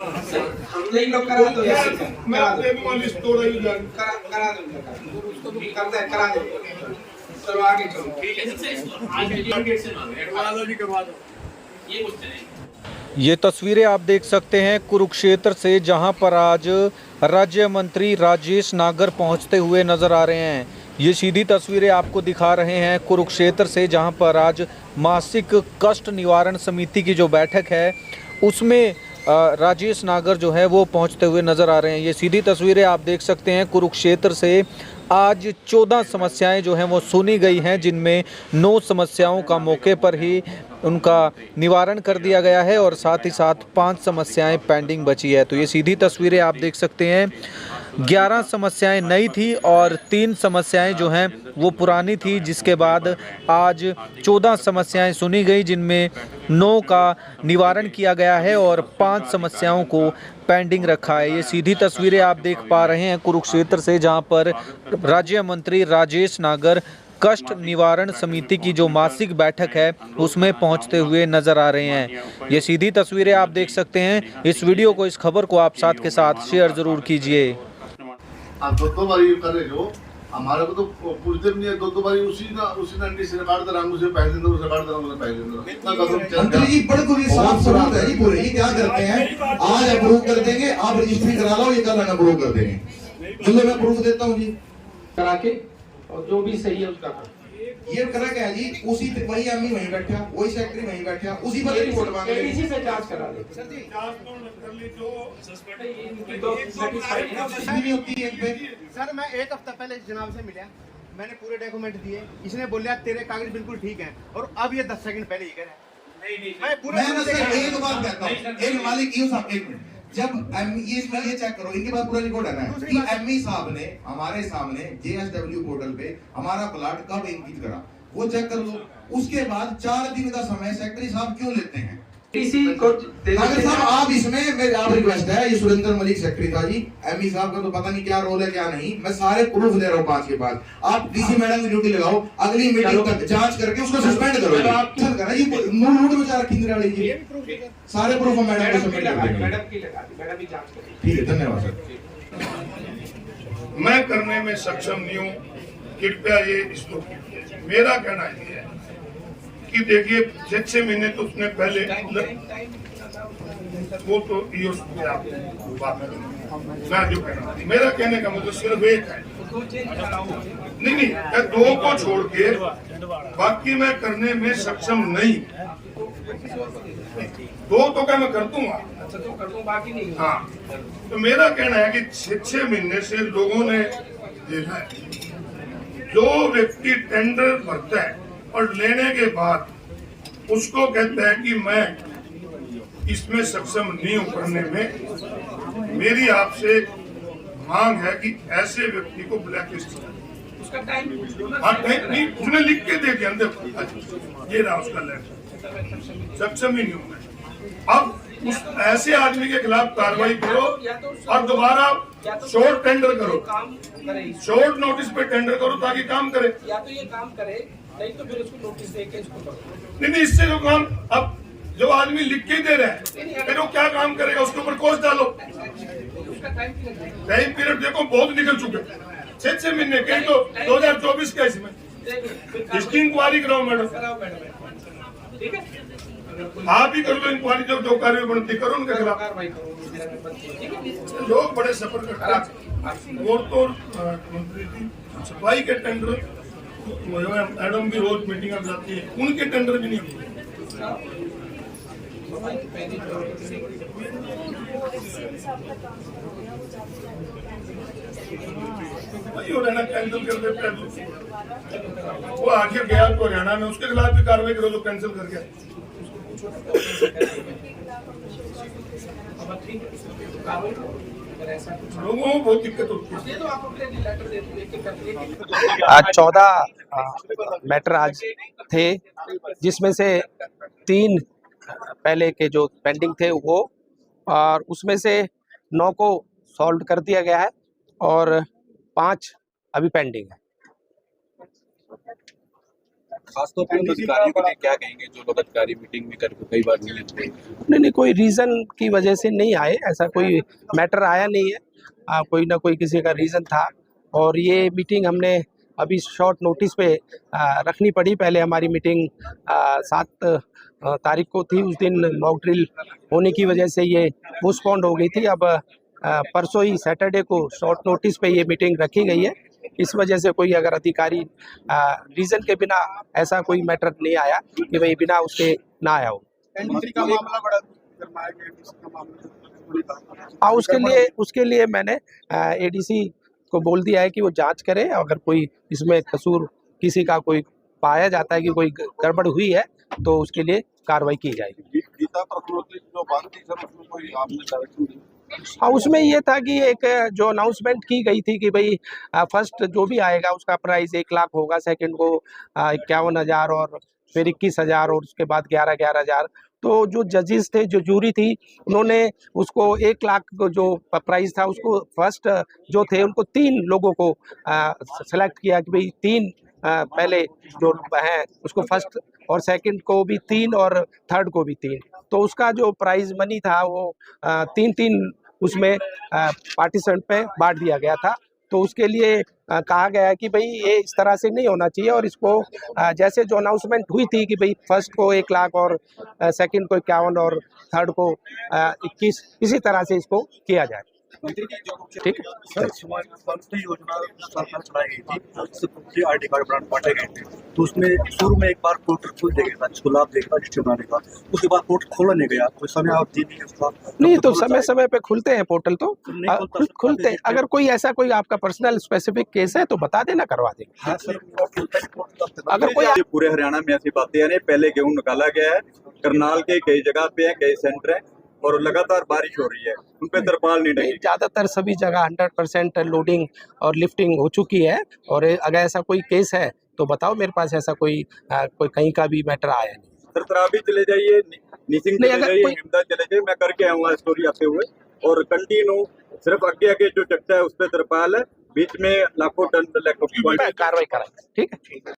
हम लोग करा दो यार, मैं आपके भी वाली स्टोर है करा दो उसको भी करता है, करा दो। चलो आगे चलो, ठीक है आगे से करवा दो जी, करवा दो। ये क्वेश्चन है। ये तस्वीरें आप देख सकते हैं कुरुक्षेत्र से, जहां पर आज राज्य मंत्री राजेश नागर पहुंचते हुए नजर आ रहे हैं। ये सीधी तस्वीरें आपको दिखा रहे हैं कुरुक्षेत्र से, जहां पर आज मासिक कष्ट निवारण समिति की जो बैठक है उसमें राजेश नागर जो है वो पहुंचते हुए नज़र आ रहे हैं। ये सीधी तस्वीरें आप देख सकते हैं कुरुक्षेत्र से। आज 14 समस्याएं जो हैं वो सुनी गई हैं, जिनमें 9 समस्याओं का मौके पर ही उनका निवारण कर दिया गया है और साथ ही साथ 5 समस्याएं पेंडिंग बची है। तो ये सीधी तस्वीरें आप देख सकते हैं। 11 समस्याएं नई थी और 3 समस्याएं जो हैं वो पुरानी थी, जिसके बाद आज 14 समस्याएं सुनी गई, जिनमें 9 का निवारण किया गया है और 5 समस्याओं को पेंडिंग रखा है। ये सीधी तस्वीरें आप देख पा रहे हैं कुरुक्षेत्र से, जहां पर राज्य मंत्री राजेश नागर कष्ट निवारण समिति की जो मासिक बैठक है उसमें पहुंचते हुए नजर आ रहे हैं। ये सीधी तस्वीरें आप देख सकते हैं। इस वीडियो को, इस खबर को आप साथ के साथ शेयर जरूर कीजिए। दो बारी कर रहे जो हमारे को तो पूछते भी नहीं है, दो बारी उसी ना अंडी से काट दे, उसे पैसे दो, उसे काट दे, उसे पैसे दो। इतना कसम मंत्री जी बड़े को ये साफ सबूत है जी पूरे। ये क्या करते हैं, आज अप्रूव कर देंगे, आप रजिस्ट्री करा लो, ये कल अप्रूव कर देंगे। चलो मैं प्रूफ देता हूँ जी करा के, और जो भी सही है उसका करो। ये करा क्या जी, उसी वही आदमी वहीं बैठा, वही सेक्रेटरी वहीं बैठा, उसी पर रिपोर्ट मांग रहे हैं। इसी से जांच करा दे सर जी, जांच तो कर ली जो सस्पेंड है, इनकी तो सेटिस्फाइड है नहीं होती है पे। सर मैं एक हफ्ता पहले जनाब से मिला, मैंने पूरे डॉक्यूमेंट दिए, इसने बोला तेरे कागज बिल्कुल ठीक हैं, और अब ये 10 सेकंड पहले ही कह रहा है। मैं ना सर एक बात कहता हूँ, एक मालिक यूं साहब, एक मिनट, जब ये चेक करो, इनके पास पूरा रिकॉर्ड है ना कि एमई साहब ने हमारे सामने जेएसडब्ल्यू पोर्टल पे हमारा प्लाट कब इंक्रीज करा, वो चेक कर लो। उसके बाद 4 दिन का समय सेक्रेटरी साहब क्यों लेते हैं? इसी को नागर साहब आप इसमें मेरी आप रिक्वेस्ट है, ये सुरेंद्र मलिक सेक्रेटरी था जी, एमई साहब का तो पता नहीं क्या रोल है क्या नहीं, मैं सारे प्रूफ दे रहा हूँ 5 के बाद। आप डीसी मैडम की ड्यूटी लगाओ, अगली मीटिंग तक जांच करके उसको सस्पेंड करो। मूल रूट में जा रखी निराली जी, सारे प्रूफ मैडम को सबमिट कर देंगे। मैडम की लगा दी, मैडम भी जांच करेगी। ठीक है, धन्यवाद सर। मैं करने में सक्षम नहीं हूँ, कृपया ये इसको, मेरा कहना ये है कि देखिए 6 महीने तो उसने पहले, वो तो ये बात है, मैं जो कह रहा हूँ, मेरा कहने का मतलब सिर्फ एक है, नहीं मैं 2 को छोड़ के बाकी मैं करने में सक्षम नहीं। 2 तो क्या मैं कर दूंगा, अच्छा तो कर दूं, बाकी नहीं। हाँ, तो मेरा कहना है कि 6 महीने से लोगों ने देखा है, जो व्यक्ति टेंडर भरता है और लेने के बाद उसको कहता है कि मैं इसमें सक्षम नहीं हूं करने में, मेरी आपसे मांग है कि ऐसे व्यक्ति को ब्लैक लिस्ट करें। उसका टाइम हाँ टाइम नहीं, उसने लिख के दे दिया, देखो ये रहा उसका लेटर, सक्षम ही नहीं हूं मैं। अब उस ऐसे आदमी के खिलाफ कार्रवाई करो और दोबारा शॉर्ट टेंडर करो, शॉर्ट नोटिस पे टेंडर करो ताकि काम करे। या तो ये काम करे, नहीं तो फिर उसको नोटिस देके इसको करो। नहीं इससे जो काम, अब जो आदमी लिख के दे रहा है फिर वो क्या काम करेगा, उसके ऊपर कोर्स डालो। उसका टाइम पीरियड देखो बहुत निकल चुके, 6 महीने कहीं तो 2024 का इसमें इसकी इंक्वायरी कराओ मैडम, ठीक है, आप ही कर लो इंक्वायरी, जब जो कार्य बनती करो उनके खिलाफ। कार्रवाई करो। लोग बड़े सफर करते हैं, और तो मंत्री जी सफाई के टेंडर, मैडम भी रोज मीटिंग में जाती है, उनके टेंडर भी नहीं होते। वही हो रहा ना, कैंसिल कर देते हैं। वो आखिर गया तो हरियाणा में, उसके खिलाफ भी कार्रवाई करो जो कैंसिल कर गया। लोगों को बहुत दिक्कत होती है। आज 14 मैटर आज थे, जिसमें से 3 पहले के जो पेंडिंग थे वो, और उसमें से 9 को सॉल्व कर दिया गया है और 5 अभी पेंडिंग है। खासतौर पर उन अधिकारियों के लिए क्या कहेंगे जो लोग अधिकारी मीटिंग में करके कई बार नहीं लेते? नहीं, कोई रीज़न की वजह से नहीं आए, ऐसा कोई मैटर आया नहीं है। कोई ना कोई किसी का रीज़न था और ये मीटिंग हमने अभी शॉर्ट नोटिस पे रखनी पड़ी। पहले हमारी मीटिंग 7 तारीख को थी, उस दिन मॉक ड्रिल होने की वजह से ये पोस्टपोन्ड हो गई थी। अब परसों ही सैटरडे को शॉर्ट नोटिस पे ये मीटिंग रखी गई है। इस वजह से कोई अगर अधिकारी रीज़न के बिना ऐसा कोई मैटर नहीं आया कि भाई बिना उसके ना आया हो। का मामला बड़ा गर्मा है कि इसका मामला उसके लिए मैंने एडीसी को बोल दिया है कि वो जांच करे। अगर कोई इसमें कसूर किसी का कोई पाया जाता है कि कोई गड़बड़ हुई है तो उसके लिए कार्रवाई की जाएगी। गीता प्रश्नों की जो बात थी सर, उसमें कोई आपने डायरेक्शन दी? हाँ, उसमें ये था कि एक जो अनाउंसमेंट की गई थी कि भाई फर्स्ट जो भी आएगा उसका प्राइस 1 लाख होगा, सेकंड को 51,000 और फिर 21,000 और उसके बाद 11,000। तो जो जजेस थे, जो जूरी थी, उन्होंने उसको 1 लाख जो प्राइस था उसको फर्स्ट जो थे उनको 3 लोगों को सेलेक्ट किया कि भाई 3 पहले जो हैं उसको फर्स्ट और सेकंड को भी 3 और थर्ड को भी 3। तो उसका जो प्राइज मनी था वो 3-3 उसमें पार्टिसिपेंट पे बांट दिया गया था। तो उसके लिए कहा गया है कि भाई ये इस तरह से नहीं होना चाहिए और इसको जैसे जो अनाउंसमेंट हुई थी कि भाई फर्स्ट को 1 लाख और सेकंड को 51 और थर्ड को 21, इसी तरह से इसको किया जाए। ठीक है सर, स्वास्थ्य योजना सरकार चलाई गई थी, उससे पुख्ते आईडी कार्ड बांटे गए थे। तो उसमें शुरू में एक बार पोर्टल खोल दिया गया था, जिसको लाभ देगा रजिस्टर बनाने का। उसके बाद पोर्टल खोला नहीं गया, कोई समय आप दी नहीं उसका? नहीं, तो समय पे खुलते हैं पोर्टल, तो खुलते हैं। अगर कोई ऐसा कोई आपका पर्सनल स्पेसिफिक केस है तो बता देना, करवा देंगे। हाँ सर, अगर कोई पूरे हरियाणा में ऐसी बातें यानी पहले गेहूं निकाला गया है, करनाल के कई जगह पे है, कई सेंटर है और लगातार बारिश हो रही है, उन पे तरपाल नहीं डली। ज्यादातर सभी जगह 100% लोडिंग और लिफ्टिंग हो चुकी है। और अगर ऐसा कोई केस है तो बताओ, मेरे पास ऐसा कोई कहीं का भी मैटर आया नहीं। सर, तराबी चले जाइए, निसिंग चले जाइए, हिमदा चले जाइए, मैं करके आऊंगा स्टोरी आते हुए। और कंटिन्यू सिर्फ आगे जो चक्का है उस पर तरपाल है, बीच में लाखों टन कार्रवाई कराएंगे। ठीक है।